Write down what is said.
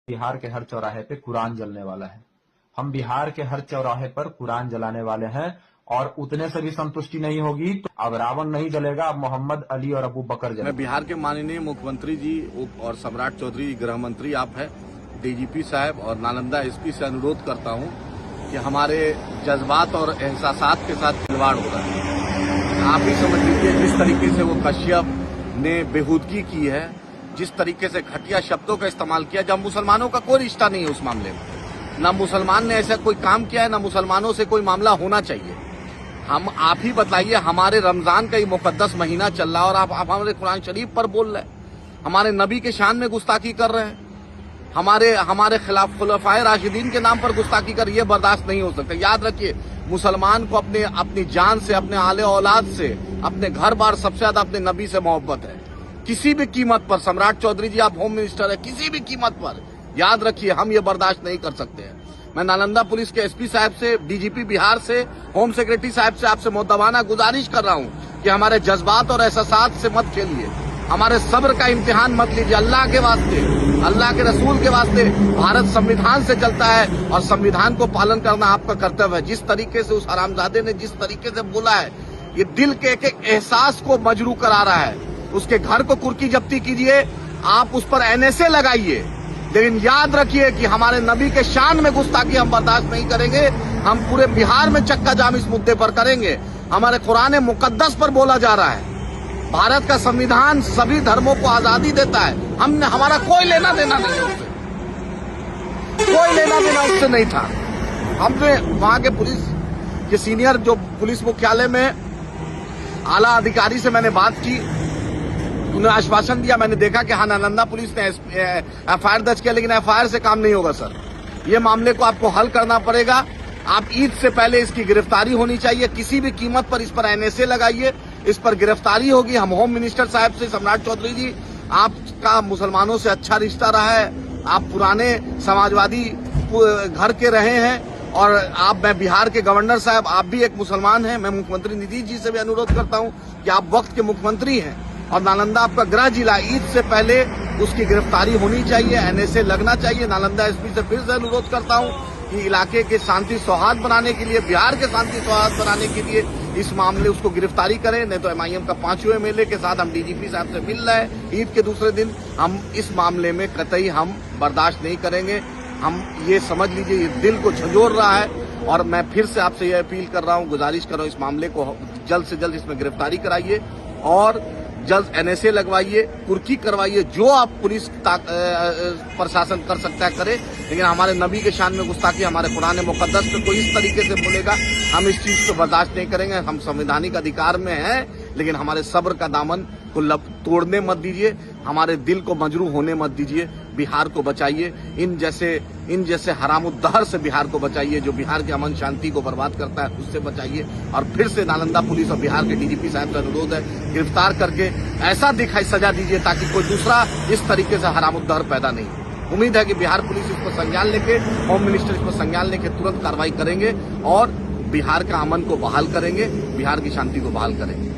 बिहार के हर चौराहे पे कुरान जलने वाला है। हम बिहार के हर चौराहे पर कुरान जलाने वाले हैं और उतने से भी संतुष्टि नहीं होगी तो अब रावण नहीं जलेगा, अब मोहम्मद अली और अबू बकर जलेगा। मैं बिहार के माननीय मुख्यमंत्री जी और सम्राट चौधरी गृह मंत्री आप हैं, डीजीपी साहब और नालंदा एसपी से अनुरोध करता हूं कि हमारे जज्बात और एहसासात के साथ खिलवाड़ हो रहा है। आप ही समझ लीजिए जिस तरीके से वो कश्यप ने बेहूदगी की है, जिस तरीके से घटिया शब्दों का इस्तेमाल किया, जब मुसलमानों का कोई रिश्ता नहीं है उस मामले में, न मुसलमान ने ऐसा कोई काम किया है, न मुसलमानों से कोई मामला होना चाहिए। हम आप ही बताइए, हमारे रमजान का ये मुकद्दस महीना चल रहा है और आप हमारे कुरान शरीफ पर बोल रहे हैं, हमारे नबी के शान में गुस्ताखी कर रहे हैं, हमारे खिलाफ खुलफाए राशिदीन के नाम पर गुस्ताखी कर, ये बर्दाश्त नहीं हो सकता। याद रखिए, मुसलमान को अपनी जान से, अपने आले औलाद से, अपने घर बार, सबसे ज्यादा अपने नबी से मोहब्बत है। किसी भी कीमत पर, सम्राट चौधरी जी आप होम मिनिस्टर है, किसी भी कीमत पर याद रखिए हम ये बर्दाश्त नहीं कर सकते हैं। मैं नालंदा पुलिस के एसपी साहब से, डीजीपी बिहार से, होम सेक्रेटरी साहब से आपसे मुद्दबाना गुजारिश कर रहा हूं कि हमारे जज्बात और एहसासात से मत खेलिए, हमारे सब्र का इम्तिहान मत लीजिए। अल्लाह के वास्ते, अल्लाह के रसूल के वास्ते, भारत संविधान से चलता है और संविधान को पालन करना आपका कर्तव्य है। जिस तरीके से उस हरामजादे ने जिस तरीके से बोला है, ये दिल के एक एक एहसास को मजरू करा रहा है। उसके घर को कुर्की जब्ती कीजिए, आप उस पर एनएसए लगाइए, लेकिन याद रखिए कि हमारे नबी के शान में गुस्ताखी हम बर्दाश्त नहीं करेंगे। हम पूरे बिहार में चक्का जाम इस मुद्दे पर करेंगे। हमारे कुरान मुकद्दस पर बोला जा रहा है, भारत का संविधान सभी धर्मों को आजादी देता है। हमारा कोई लेना देना नहीं है उससे, कोई लेना देना उससे नहीं था। हमने वहां के पुलिस के सीनियर जो पुलिस मुख्यालय में आला अधिकारी से मैंने बात की, उन्हें आश्वासन दिया। मैंने देखा कि हाँ, नालंदा पुलिस ने एफआईआर दर्ज किया, लेकिन एफआईआर से काम नहीं होगा सर। ये मामले को आपको हल करना पड़ेगा। आप ईद से पहले इसकी गिरफ्तारी होनी चाहिए, किसी भी कीमत पर इस पर एनएसए लगाइए, इस पर गिरफ्तारी होगी। हम होम मिनिस्टर साहब से, सम्राट चौधरी जी, आपका मुसलमानों से अच्छा रिश्ता रहा है, आप पुराने समाजवादी घर के रहे हैं और मैं बिहार के गवर्नर साहब, आप भी एक मुसलमान हैं। मैं मुख्यमंत्री नीतीश जी से भी अनुरोध करता हूं कि आप वक्त के मुख्यमंत्री हैं और नालंदा आपका गृह जिला, ईद से पहले उसकी गिरफ्तारी होनी चाहिए, एनएसए लगना चाहिए। नालंदा एसपी से फिर से अनुरोध करता हूं कि इलाके के शांति सौहार्द बनाने के लिए, बिहार के शांति सौहार्द बनाने के लिए इस मामले उसको गिरफ्तारी करें। नहीं तो एमआईएम का 5वें एमएलए के साथ हम डीजीपी साहब से मिल रहे हैं ईद के दूसरे दिन। हम इस मामले में कतई हम बर्दाश्त नहीं करेंगे। हम ये समझ लीजिए, ये दिल को झंझोर रहा है और मैं फिर से आपसे ये अपील कर रहा हूँ, गुजारिश कर रहा हूँ, इस मामले को जल्द से जल्द इसमें गिरफ्तारी कराइए और जल्द एनएसए लगवाइए, कुर्की करवाइए। जो आप पुलिस प्रशासन कर सकता है करे, लेकिन हमारे नबी के शान में गुस्ताखी, हमारे कुरान मुकद्दस पे कोई इस तरीके से बोलेगा, हम इस चीज को बर्दाश्त नहीं करेंगे। हम संवैधानिक अधिकार में हैं, लेकिन हमारे सब्र का दामन को तोड़ने मत दीजिए, हमारे दिल को मजरू होने मत दीजिए। बिहार को बचाइए, इन जैसे हरामुद्दहर से बिहार को बचाइए, जो बिहार के अमन शांति को बर्बाद करता है, उससे बचाइए। और फिर से नालंदा पुलिस और बिहार के डीजीपी साहब से अनुरोध है, गिरफ्तार करके ऐसा दिखाई सजा दीजिए ताकि कोई दूसरा इस तरीके से हरामुद्दहर पैदा नहीं। उम्मीद है कि बिहार पुलिस इस पर संज्ञान लेके, होम मिनिस्टर इस पर संज्ञान लेके तुरंत कार्रवाई करेंगे और बिहार का अमन को बहाल करेंगे, बिहार की शांति को बहाल करेंगे।